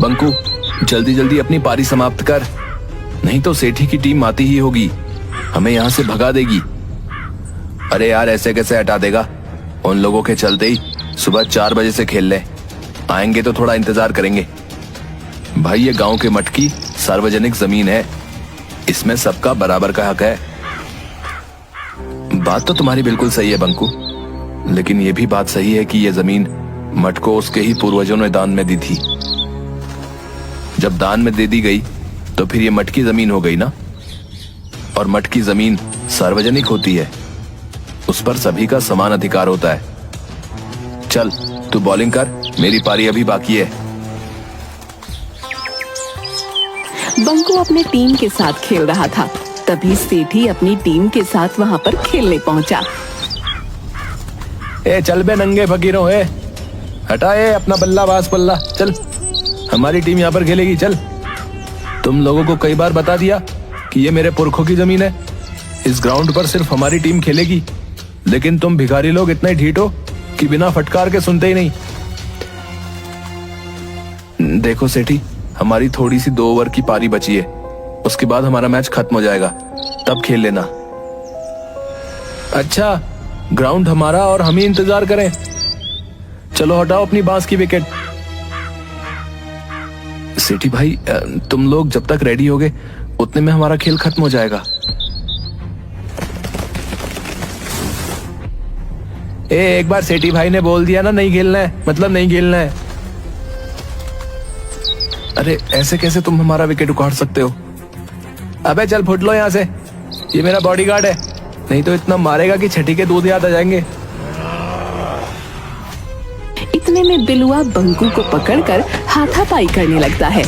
बंकू, जल्दी जल्दी अपनी पारी समाप्त कर, नहीं तो सेठी की टीम आती ही होगी, हमें यहाँ से भगा देगी। अरे यार, ऐसे कैसे हटा देगा? उन लोगों के चलते ही सुबह 4 बजे से खेल ले, आएंगे तो थोड़ा इंतजार करेंगे। भाई, ये गांव के मठ की सार्वजनिक जमीन है, इसमें सबका बराबर का हक है। बात तो तुम्हारी बिल्कुल सही है बंकू, लेकिन ये भी बात सही है कि ये जमीन मठ को उसके ही पूर्वजों ने दान में दी थी। जब दान में दे दी गई तो फिर ये मठ की जमीन हो गई ना, और मठ की जमीन सार्वजनिक होती है, उस पर सभी का समान अधिकार होता है। चल तू बॉलिंग कर, मेरी पारी अभी बाकी है। बंकू अपने टीम के साथ खेल रहा था, तभी सेठी अपनी टीम के साथ वहां पर खेलने पहुंचा। ए चल बे नंगे फकीरों, हटा अपना बल्ला बास पल्ला, चल हमारी टीम यहाँ पर खेलेगी। चल, तुम लोगों को कई बार बता दिया कि ये मेरे पुरखों की जमीन है, इस ग्राउंड पर सिर्फ हमारी टीम खेलेगी, लेकिन तुम भिखारी लोग इतने ढीठ हो कि बिना फटकार के सुनते ही नहीं। देखो सेठी, हमारी थोड़ी सी 2 ओवर की पारी बची है, उसके बाद हमारा मैच खत्म हो जाएगा, तब खेल लेना। अच्छा, ग्राउंड हमारा और हम ही इंतजार करें? चलो हटाओ अपनी बांस की विकेट। सेठी भाई, तुम लोग जब तक रेडी होगे उतने में हमारा खेल खत्म हो जाएगा। एक बार सेठी भाई ने बोल दिया ना नहीं खेलना है, मतलब नहीं खेलना है। अरे ऐसे कैसे तुम हमारा विकेट उखाड़ सकते हो? अबे चल फुट लो यहाँ से, ये मेरा बॉडीगार्ड है, नहीं तो इतना मारेगा कि छठी के दूध याद आ जाएंगे। इतने में बिलुआ बंकू को पकड़कर हाथापाई करने लगता है।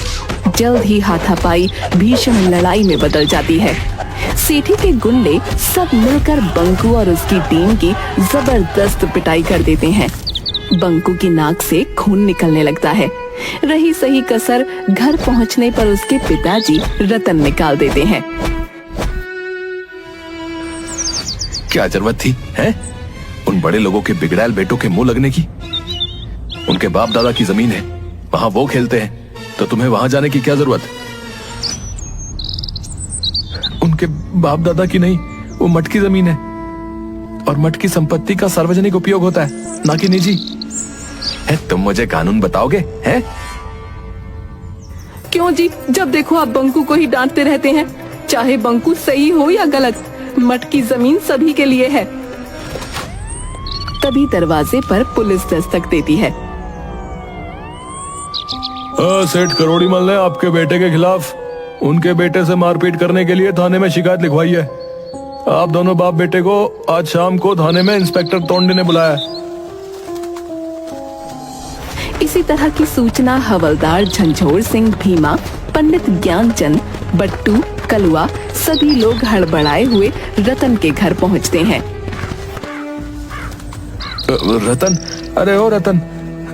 जल्द ही हाथापाई भीषण लड़ाई में बदल जाती है। सेठी के गुंडे सब मिलकर बंकू और उसकी टीम की जबरदस्त पिटाई कर देते हैं। बंकू की नाक से खून निकलने लगता है। रही सही कसर घर पहुंचने पर उसके पिताजी रतन निकाल देते हैं। क्या जरूरत थी हैं? उन बड़े लोगों के बिगड़ैल बेटों के मुंह लगने की? उनके बाप दादा की जमीन है, वहां वो खेलते हैं, तो तुम्हें वहां जाने की क्या जरूरत? उनके बाप दादा की नहीं, वो मठ की जमीन है, और मठ की संपत्ति का सार्वजनिक उपयोग होता है, ना कि निजी। तुम मुझे कानून बताओगे हैं? क्यों जी, जब देखो आप बंकू को ही डांटते रहते हैं। चाहे बंकू सही हो या गलत, मठ की जमीन सभी के लिए है। तभी दरवाजे पर पुलिस दस्तक देती है। सेठ करोड़ीमल ने आपके बेटे के खिलाफ उनके बेटे से मारपीट करने के लिए थाने में शिकायत लिखवाई है। आप दोनों बाप बेटे को आज शाम को थाने में इंस्पेक्टर तोंडे ने बुलाया। इसी तरह की सूचना हवलदार झंझोर सिंह, भीमा, पंडित ज्ञानचंद, बट्टू, कलुआ सभी लोग हड़बड़ाए हुए रतन के घर पहुंचते हैं। रतन, अरे ओ रतन,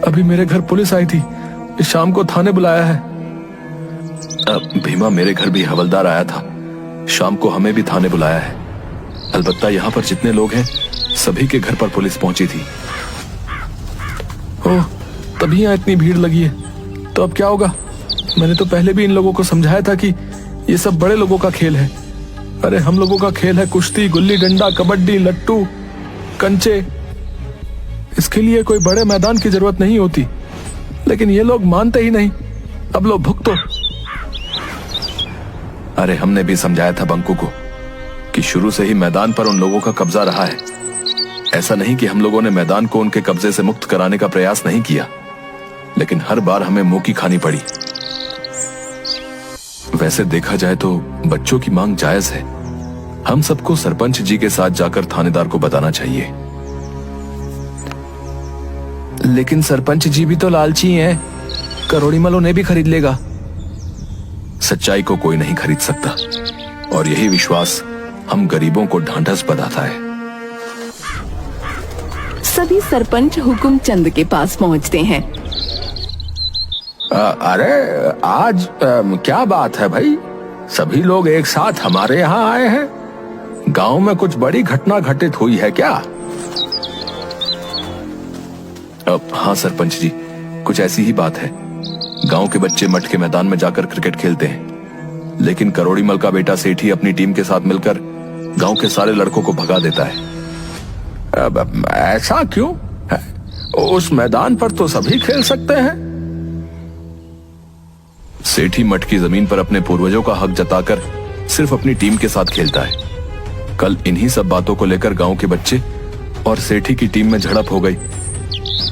अभी मेरे घर पुलिस आई थी, शाम को थाने बुलाया है। भीमा, मेरे घर भी हवलदार आया था, शाम को हमें भी थाने बुलाया है। अलबत्ता यहाँ पर जितने लोग हैं सभी के घर पर पुलिस पहुंची थी। ओह, तभी यहाँ इतनी भीड़ लगी है, तो अब क्या होगा? मैंने तो पहले भी इन लोगों को समझाया था कि ये सब बड़े लोगों का खेल है। अरे हम लोगों का खेल है कुश्ती, गुल्ली डंडा, कबड्डी, लट्टू, कंचे। इसके लिए कोई बड़े मैदान की जरूरत नहीं होती, लेकिन ये लोग मानते ही नहीं। अब लो भुगतो। अरे हमने भी समझाया था बंकू को कि शुरू से ही मैदान पर उन लोगों का कब्जा रहा है। ऐसा नहीं कि हम लोगों ने मैदान को उनके कब्जे से मुक्त कराने का प्रयास नहीं किया, लेकिन हर बार हमें मुंह की खानी पड़ी। वैसे देखा जाए तो बच्चों की मांग जायज है। हम सबको सरपंच जी के साथ जाकर थानेदार को बताना चाहिए। लेकिन सरपंच जी भी तो लालची हैं, करोड़ीमल उन्हें भी खरीद लेगा। सच्चाई को कोई नहीं खरीद सकता, और यही विश्वास हम गरीबों को ढांढस बंधाता है। सभी सरपंच हुकुमचंद के पास पहुंचते हैं। अरे आज क्या बात है भाई, सभी लोग एक साथ हमारे यहाँ आए हैं? गांव में कुछ बड़ी घटना घटित हुई है क्या? हाँ सरपंच जी, कुछ ऐसी ही बात है। गांव के बच्चे मठ के मैदान में जाकर क्रिकेट खेलते हैं, लेकिन करोड़ीमल का बेटा सेठी अपनी टीम के साथ मिलकर गांव के सारे लड़कों को भगा देता है। अब ऐसा क्यों? उस मैदान पर तो सभी खेल सकते हैं। सेठी मठ की जमीन पर अपने पूर्वजों का हक जताकर सिर्फ अपनी टीम के साथ खेलता है। कल इन्हीं सब बातों को लेकर गांव के बच्चे और सेठी की टीम में झड़प हो गई।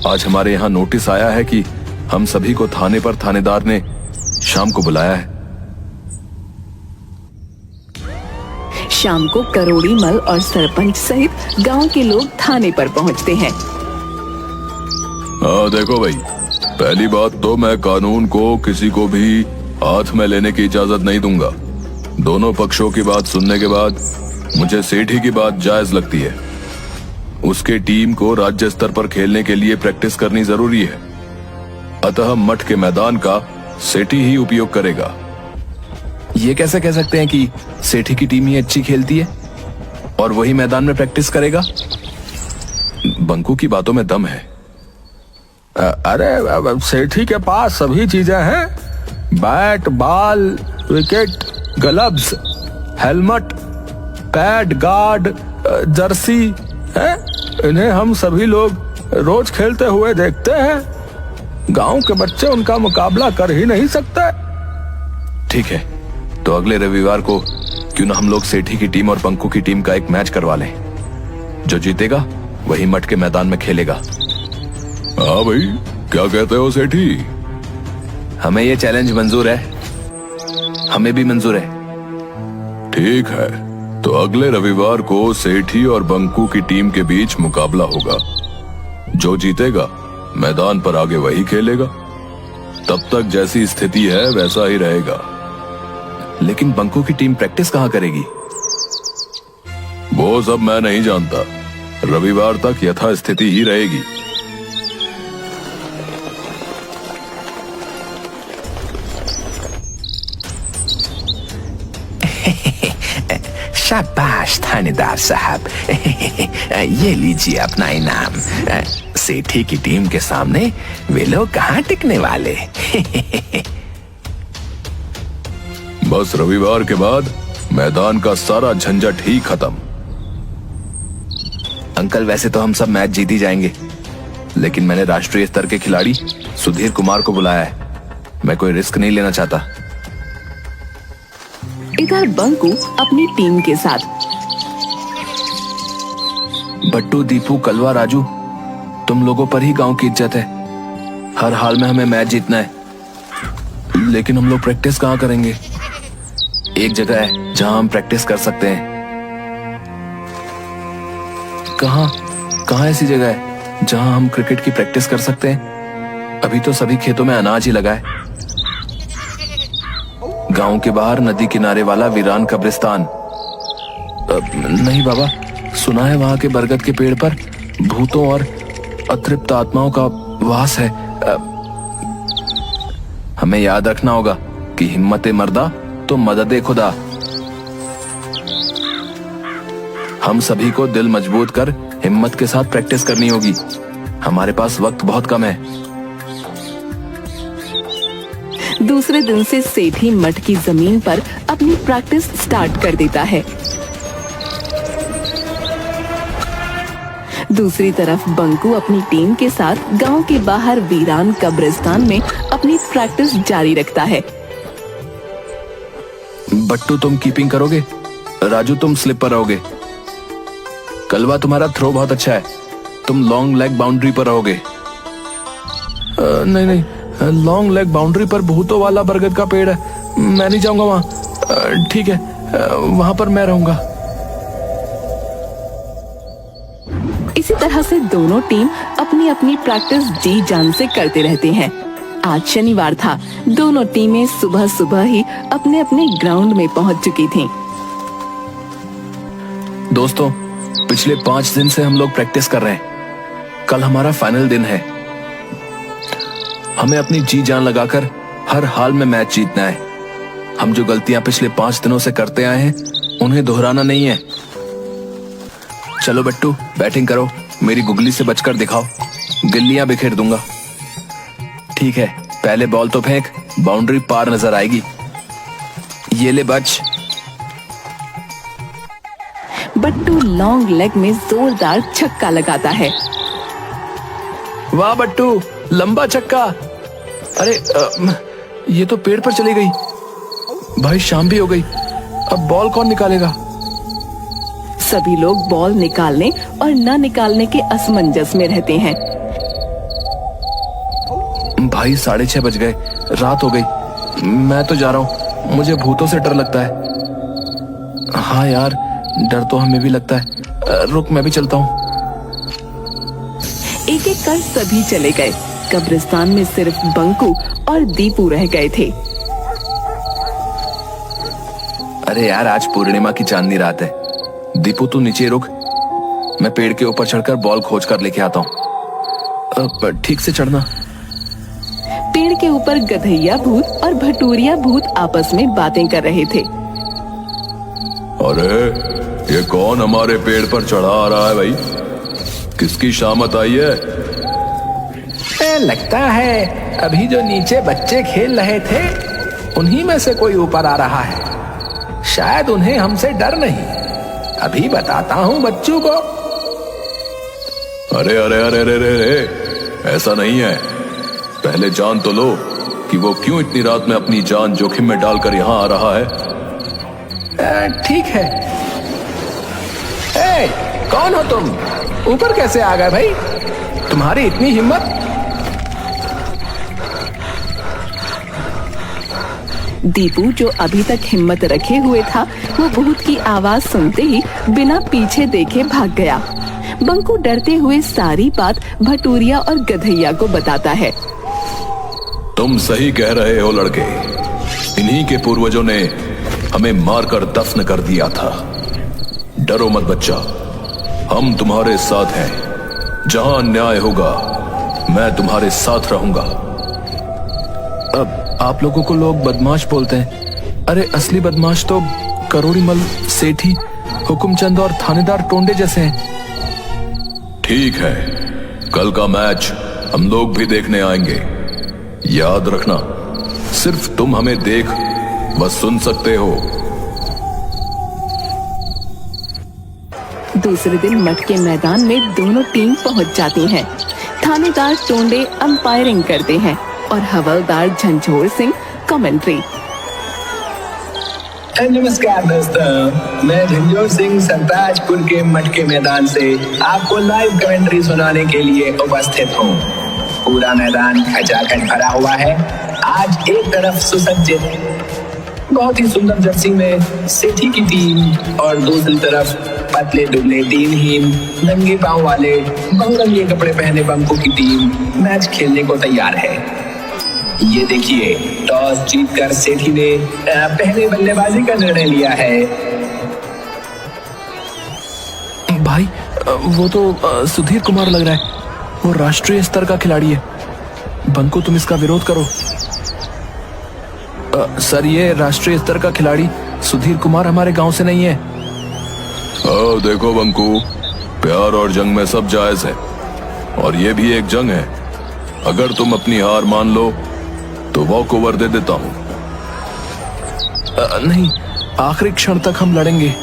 आज हमारे यहाँ नोटिस आया है कि हम सभी को थाने पर थानेदार ने शाम को बुलाया है। शाम को करोड़ीमल और सरपंच सहित गांव के लोग थाने पर पहुंचते हैं। देखो भाई, पहली बात तो मैं कानून को किसी को भी हाथ में लेने की इजाजत नहीं दूंगा। दोनों पक्षों की बात सुनने के बाद मुझे सेठी की बात जायज लगती है। उसके टीम को राज्य स्तर पर खेलने के लिए प्रैक्टिस करनी जरूरी है, अतः मठ के मैदान का सेठी ही उपयोग करेगा। ये कैसे कह सकते हैं कि सेठी की टीम ही अच्छी खेलती है और वही मैदान में प्रैक्टिस करेगा? बंकू की बातों में दम है। अरे सेठी के पास सभी चीजें हैं, bat, ball, wicket, gloves, helmet, pad, guard, Jersey है। इन्हें हम सभी लोग रोज खेलते हुए देखते हैं। गांव के बच्चे उनका मुकाबला कर ही नहीं सकते। ठीक है, तो अगले रविवार को क्यों ना हम लोग सेठी की टीम और बंकू की टीम का एक मैच करवा लें। जो जीतेगा वही मठ के मैदान में खेलेगा। हाँ भाई, क्या कहते हो सेठी? हमें ये चैलेंज मंजूर है। हमें भी मंजूर है। ठीक है, तो अगले रविवार को सेठी और बंकू की टीम के बीच मुकाबला होगा। जो जीतेगा मैदान पर आगे वही खेलेगा। तब तक जैसी स्थिति है वैसा ही रहेगा। लेकिन बंकू की टीम प्रैक्टिस कहाँ करेगी? वो सब मैं नहीं जानता। रविवार तक यथास्थिति ही रहेगी। शाबाश थानेदार साहब, ये लीजिए अपना इनाम। सेठी की टीम के सामने वे लोग कहाँ टिकने वाले। बस रविवार के बाद मैदान का सारा झंझट ही खत्म। अंकल, वैसे तो हम सब मैच जीत ही जाएंगे, लेकिन मैंने राष्ट्रीय स्तर के खिलाड़ी सुधीर कुमार को बुलाया है। मैं कोई रिस्क नहीं लेना चाहता। इधर बंकू अपनी टीम के साथ। बट्टू, दीपू, कलवा, राजू, तुम लोगों पर ही गांव की इज्जत है। हर हाल में हमें मैच जीतना है, लेकिन हम लोग प्रैक्टिस कहाँ करेंगे? एक जगह है जहां हम प्रैक्टिस कर सकते हैं। कहां ऐसी जगह है जहां हम क्रिकेट की प्रैक्टिस कर सकते हैं? अभी तो सभी खेतों में अनाज ही लगा है। गांव के बाहर नदी किनारे वाला वीरान कब्रिस्तान। नहीं बाबा, सुना है वहां के बरगद के पेड़ पर भूतों और अतृप्त आत्माओं का वास है। हमें याद रखना होगा कि हिम्मत मर्दा तो मदद खुदा। हम सभी को दिल मजबूत कर हिम्मत के साथ प्रैक्टिस करनी होगी। हमारे पास वक्त बहुत कम है। दूसरे दिन से सेठी मठ की जमीन पर अपनी प्रैक्टिस स्टार्ट कर देता है। दूसरी तरफ बंकू अपनी टीम के साथ गांव के बाहर वीरान कब्रिस्तान में अपनी प्रैक्टिस जारी रखता है। बट्टू, तुम कीपिंग करोगे। राजू, तुम स्लिप पर रहोगे। कलवा, तुम्हारा थ्रो बहुत अच्छा है, तुम लॉन्ग लेग बाउंड्री पर रहोगे। नहीं, लॉन्ग लेग बाउंड्री पर भूतों वाला बरगद का पेड़ है, मैं नहीं जाऊंगा वहां। ठीक है, वहां पर मैं रहूंगा। इसी तरह से दोनों टीम अपनी अपनी प्रैक्टिस जी जान से करते रहते हैं। आज शनिवार था। दोनों टीमें सुबह सुबह ही अपने अपने ग्राउंड में पहुंच चुकी थीं। दोस्तों, पिछले 5 दिन से हम लोग प्रैक्टिस कर रहे हैं। कल हमारा फाइनल दिन है। हमें अपनी जी जान लगाकर हर हाल में मैच जीतना है। हम जो गलतियां पिछले 5 दिनों से करते आए हैं उन्हें दोहराना नहीं है। चलो बट्टू, बैटिंग करो। मेरी गुगली से बचकर दिखाओ, गिल्लियां बिखेर दूंगा। ठीक है, पहले बॉल तो फेंक, बाउंड्री पार नजर आएगी। ये ले बच। बट्टू लॉन्ग लेग में जोरदार छक्का लगाता है। वाह बट्टू, लंबा छक्का। अरे ये तो पेड़ पर चली गई। भाई शाम भी हो गई, अब बॉल कौन निकालेगा? सभी लोग बॉल निकालने और न निकालने के असमंजस में रहते हैं। भाई 6:30 बज गए, रात हो गई। मैं तो जा रहा हूँ, मुझे भूतों से डर लगता है। हाँ यार, डर तो हमें भी लगता है। रुक, मैं भी चलता हूँ। एक एक कर सभी चले गए। कब्रिस्तान में सिर्फ बंकू और दीपू रह गए थे। अरे यार, आज पूर्णिमा की चांदनी रात है। दीपू तू नीचे रुक, मैं पेड़ के ऊपर चढ़कर बॉल खोज कर लेके आता हूँ। ठीक से चढ़ना। पेड़ के ऊपर गधैया भूत और भटूरिया भूत आपस में बातें कर रहे थे। अरे ये कौन हमारे पेड़ पर चढ़ा आ रहा है भाई? किसकी शामत आई है? लगता है अभी जो नीचे बच्चे खेल रहे थे उन्हीं में से कोई ऊपर आ रहा है। शायद उन्हें हमसे डर नहीं। अभी बताता हूँ बच्चों को। अरे अरे अरे अरे अरे अरे, ऐसा नहीं है। पहले जान तो लो कि वो क्यों इतनी रात में अपनी जान जोखिम में डालकर यहाँ आ रहा है। ठीक है। ए, कौन हो तुम? ऊपर कैसे आ गए भाई? तुम्हारी इतनी हिम्मत? दीपू, जो अभी तक हिम्मत रखे हुए था, वो भूत की आवाज सुनते ही बिना पीछे देखे भाग गया। बंकू डरते हुए सारी बात भटूरिया और गधैया को बताता है। तुम सही कह रहे हो लड़के, इन्हीं के पूर्वजों ने हमें मारकर दफन कर दिया था। डरो मत बच्चा, हम तुम्हारे साथ हैं। जहां अन्याय होगा मैं तुम्हारे साथ रहूंगा। अब आप लोगों को लोग बदमाश बोलते हैं। अरे असली बदमाश तो करोड़ीमल, सेठी, हुकुमचंद और थानेदार टोंडे जैसे हैं। ठीक है, कल का मैच हम लोग भी देखने आएंगे। याद रखना, सिर्फ तुम हमें देख व सुन सकते हो। दूसरे दिन मठ के मैदान में दोनों टीम पहुंच जाती हैं। थानेदार टोंडे अंपायरिंग करते हैं और हवलदार झंझोर सिंह कमेंट्री। नमस्कार दोस्तों, मैं झंझोर सिंह सरताजपुर के मठ के मैदान से आपको लाइव कमेंट्री सुनाने के लिए उपस्थित हूँ। पूरा मैदान खचाखच भरा हुआ है। आज एक तरफ सुसज्जित बहुत ही सुंदर जर्सी में सेठी की टीम और दूसरी तरफ पतले दुबले दीनहीन नंगे पांव वाले बहुरंगे कपड़े पहने बंकू की टीम मैच खेलने को तैयार है। ये देखिए, टॉस जीतकर सेठी ने पहले बल्लेबाजी का निर्णय लिया है। भाई वो तो सुधीर कुमार लग रहा है। वो राष्ट्रीय स्तर का खिलाड़ी है। बंकू तुम इसका विरोध करो। सर, ये राष्ट्रीय स्तर का खिलाड़ी सुधीर कुमार हमारे गांव से नहीं है। देखो बंकू, प्यार और जंग में सब जायज है और ये भी एक जंग है। अगर तुम अपनी हार मान लो तो वॉक ओवर दे देता हूं। नहीं, आखिरी क्षण तक हम लड़ेंगे।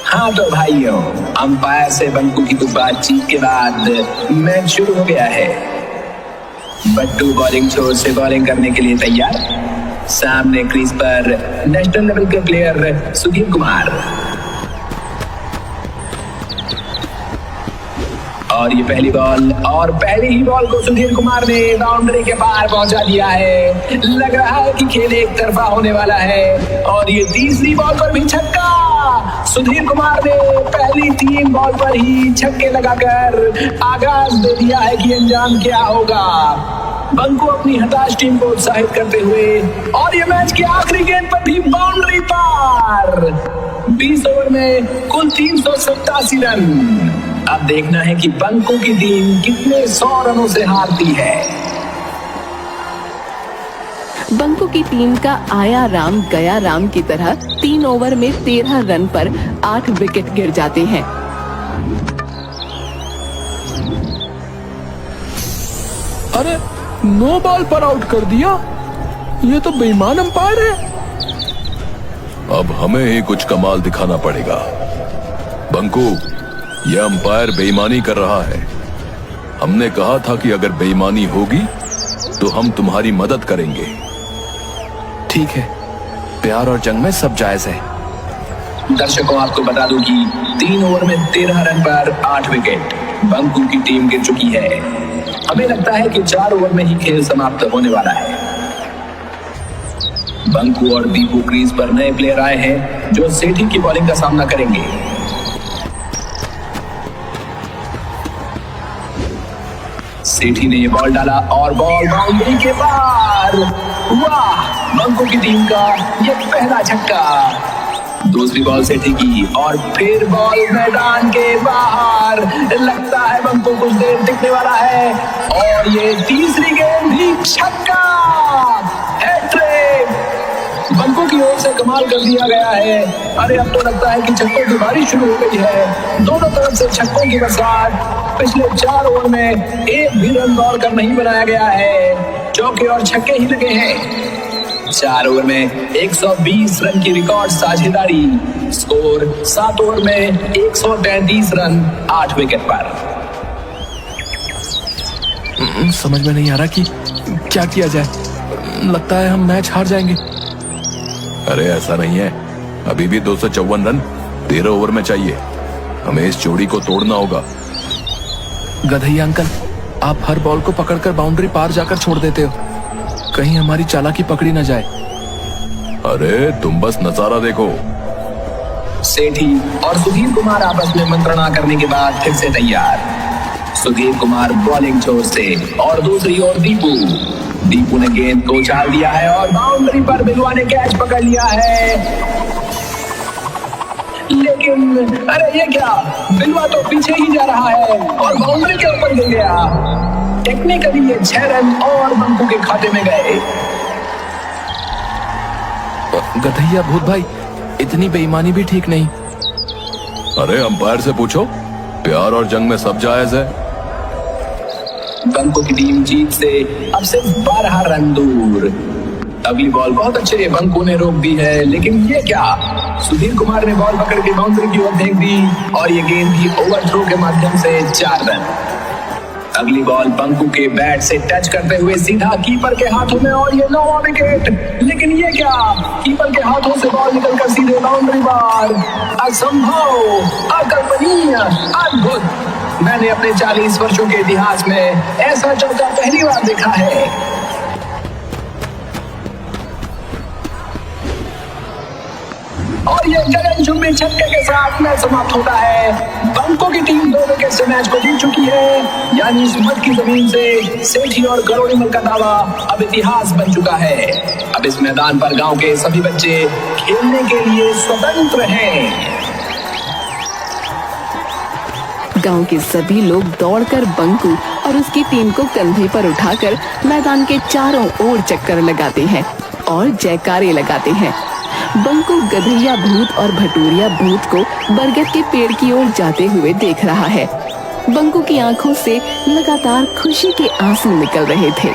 हाँ तो भाइयों, अंपायर से बंकू की तो बातचीत के बाद मैच शुरू हो गया है। बट्टू बॉलिंग छोर से बॉलिंग करने के लिए तैयार। सामने क्रीज पर नेशनल लेवल के प्लेयर सुधीर कुमार। और ये पहली बॉल, और पहली ही बॉल को सुधीर कुमार ने बाउंड्री के पार पहुंचा दिया है। लग रहा है कि खेल एक तरफा होने वाला है। और ये तीसरी बॉल पर भी छक्का। सुधीर कुमार ने पहली 3 बॉल पर ही छक्के लगाकर आगाज दे दिया है कि अंजाम क्या होगा। बंकू अपनी हताश टीम को उत्साहित करते हुए, और ये मैच की आखिरी गेंद पर भी बाउंड्री पार। 20 ओवर में कुल 387 रन। अब देखना है कि बंकू की टीम कितने 100 रनों से हारती है। बंकू की टीम का आया राम गया राम की तरह 3 ओवर में 13 रन पर 8 विकेट गिर जाते हैं। अरे नो बॉल पर आउट कर दिया, ये तो बेईमान अंपायर है। अब हमें ही कुछ कमाल दिखाना पड़ेगा। बंकू, यह अंपायर बेईमानी कर रहा है। हमने कहा था कि अगर बेईमानी होगी तो हम तुम्हारी मदद करेंगे। ठीक है, प्यार और जंग में सब जायज है। दर्शकों, आपको बता दूं कि 3 ओवर में 13 रन पर 8 विकेट बंकू की टीम गिर चुकी है। हमें लगता है कि 4 ओवर में ही खेल समाप्त होने वाला है। बंकू और दीपू क्रीज पर नए प्लेयर आए हैं जो सेठी की बॉलिंग का सामना करेंगे। सेठी ने ये बॉल डाला और बॉल बाउंड्री के पार। वाह, बंकू की टीम का ये पहला छक्का। दूसरी बॉल सेठी की और फिर बॉल मैदान के बाहर। लगता है बंकू कुछ देर टिकने वाला है और ये तीसरी गेंद भी छक्का। हैट्रिक बंकू की ओर से कमाल कर दिया गया है। अरे अब तो लगता है कि छक्कों की बारिश शुरू हो गई है। दोनों तरफ से छक्कों की बरसात। पिछले 4 ओवर में एक भी रन दौड़कर नहीं बनाया गया है। चौके और छक्के ही लगे हैं। 4 ओवर में 120 रन की रिकॉर्ड साझेदारी। स्कोर 7 ओवर में 133 रन 8 विकेट पर। समझ में नहीं आ रहा कि क्या किया जाए। लगता है हम मैच हार जाएंगे। अरे ऐसा नहीं है, अभी भी 254 रन 13 ओवर में चाहिए। हमें इस जोड़ी को तोड़ना होगा। गधैया अंकल, आप हर बॉल को पकड़कर बाउंड्री पार जाकर छोड़ देते हो, कहीं हमारी चालाकी पकड़ी ना जाए। अरे तुम बस नजारा देखो। सेठी और सुधीर कुमार आपस में मंत्रणा करने के बाद फिर से तैयार। सुधीर कुमार बॉलिंग छोर से और दूसरी ओर दीपू ने गेंद को उछाल दिया है और बाउंड्री पर बिलवा ने कैच पकड़ लिया है। लेकिन अरे ये क्या, बिलवा तो पीछे ही जा रहा है और बाउंड्री के ऊपर गिर गया। टेक्निकली ये 6 रन और बंकू के खाते में गए। गधैया भूत भाई, इतनी बेईमानी भी ठीक नहीं। अरे अंपायर से पूछो, प्यार और जंग में सब जायज है। बंकू की टीम जीत से अब सिर्फ 12 रन दूर। अगली बॉल बहुत अच्छे बंकू ने रोक दी है, लेकिन ये क्या, सुधीर कुमार ने बॉल पकड़ के बाउंड्री की ओर फेंक दी और ये गेंद भी ओवरथ्रो के माध्यम से 4 रन। अगली बॉल बंकू के बैट से टच करते हुए सीधा कीपर के हाथों में और ये 9वां विकेट। लेकिन ये क्या, कीपर के हाथों से बॉल निकलकर सीधे बाउंड्री पार। असंभव, अकल्पनीय, अद्भुत। मैंने अपने 40 वर्षों के इतिहास में ऐसा चौका पहली बार देखा है। और ये गगनचुंबी छक्के के साथ मैच समाप्त होता है। बंकू की टीम 2 विकेट से मैच को जीत चुकी है। यानी इस मत की जमीन से सेठी और करोड़ीमल का दावा अब इतिहास बन चुका है। अब इस मैदान पर गांव के सभी बच्चे खेलने के लिए स्वतंत्र हैं। गांव के सभी लोग दौड़कर बंकू और उसकी टीम को कंधे पर उठाकर मैदान के चारों ओर चक्कर लगाते हैं और जयकारे लगाते हैं। बंकू गधैया भूत और भटूरिया भूत को बरगद के पेड़ की ओर जाते हुए देख रहा है। बंकू की आंखों से लगातार खुशी के आंसू निकल रहे थे।